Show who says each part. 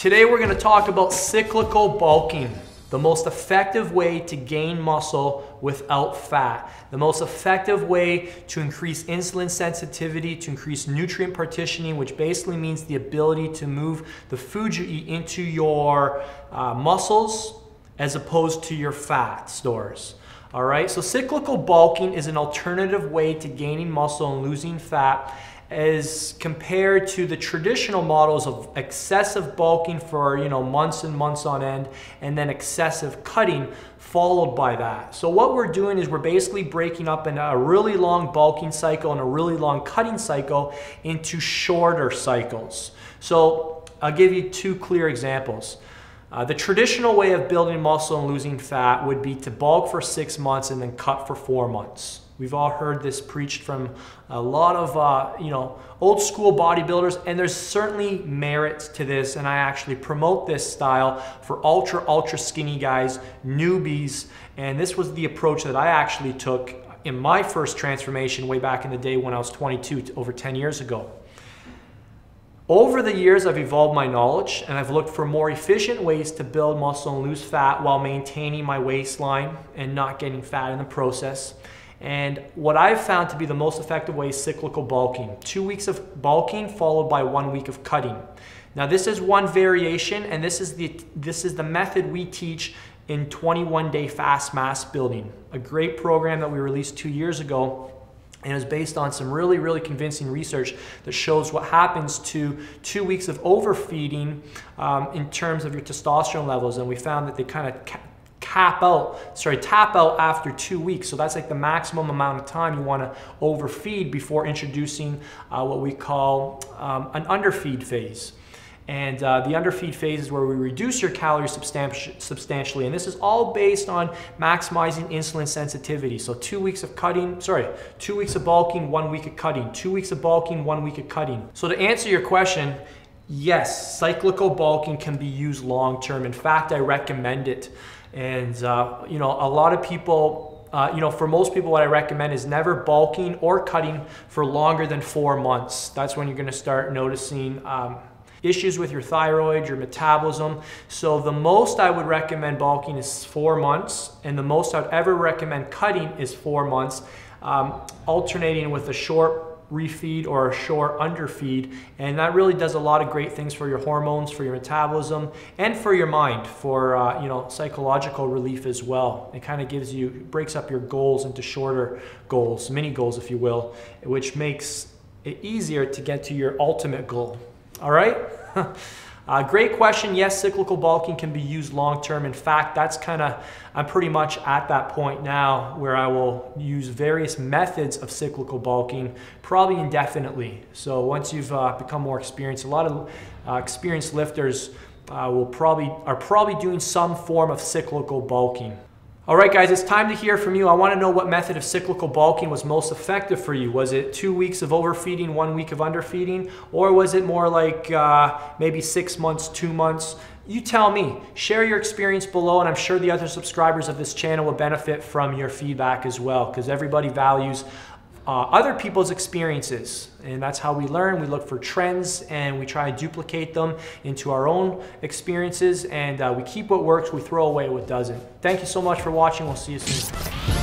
Speaker 1: Today we're going to talk about cyclical bulking, the most effective way to gain muscle without fat, the most effective way to increase insulin sensitivity, to increase nutrient partitioning, which basically means the ability to move the food you eat into your muscles as opposed to your fat stores. All right, so cyclical bulking is an alternative way to gaining muscle and losing fat as compared to the traditional models of excessive bulking for months and months on end, and then excessive cutting followed by that. So what we're doing is we're basically breaking up in a really long bulking cycle and a really long cutting cycle into shorter cycles. So I'll give you two clear examples. The traditional way of building muscle and losing fat would be to bulk for 6 months and then cut for 4 months. We've all heard this preached from a lot of old school bodybuilders, and there's certainly merit to this, and I actually promote this style for ultra skinny guys, newbies, and this was the approach that I actually took in my first transformation way back in the day when I was 22, over 10 years ago. Over the years, I've evolved my knowledge and I've looked for more efficient ways to build muscle and lose fat while maintaining my waistline and not getting fat in the process. And what I've found to be the most effective way is cyclical bulking. 2 weeks of bulking followed by 1 week of cutting. Now this is one variation, and this is the method we teach in 21-day fast mass building, a great program that we released 2 years ago. And it's based on some really convincing research that shows what happens to 2 weeks of overfeeding in terms of your testosterone levels. And we found that they kind of tap out after 2 weeks. So that's like the maximum amount of time you want to overfeed before introducing what we call an underfeed phase. And the underfeed phase is where we reduce your calories substantially. And this is all based on maximizing insulin sensitivity. So 2 weeks of cutting, 2 weeks of bulking, 1 week of cutting, 2 weeks of bulking, 1 week of cutting. So to answer your question, yes, cyclical bulking can be used long-term. In fact, I recommend it. And a lot of people, for most people, what I recommend is never bulking or cutting for longer than 4 months. That's when you're going to start noticing issues with your thyroid, your metabolism. So the most I would recommend bulking is 4 months, and the most I'd ever recommend cutting is 4 months, alternating with a short refeed or a short underfeed. And that really does a lot of great things for your hormones, for your metabolism, and for your mind, for psychological relief as well. It kind of breaks up your goals into shorter goals, mini goals if you will, which makes it easier to get to your ultimate goal. All right? Great question. Yes, cyclical bulking can be used long-term. In fact, I'm pretty much at that point now where I will use various methods of cyclical bulking, probably indefinitely. So once you've become more experienced, a lot of experienced lifters are probably doing some form of cyclical bulking. All right, guys, it's time to hear from you. I want to know what method of cyclical bulking was most effective for you. Was it 2 weeks of overfeeding, 1 week of underfeeding? Or was it more like maybe 6 months, 2 months? You tell me. Share your experience below, and I'm sure the other subscribers of this channel will benefit from your feedback as well, because everybody values other people's experiences, and that's how we learn. We look for trends and we try to duplicate them into our own experiences, and we keep what works, we throw away what doesn't. Thank you so much for watching. We'll see you soon.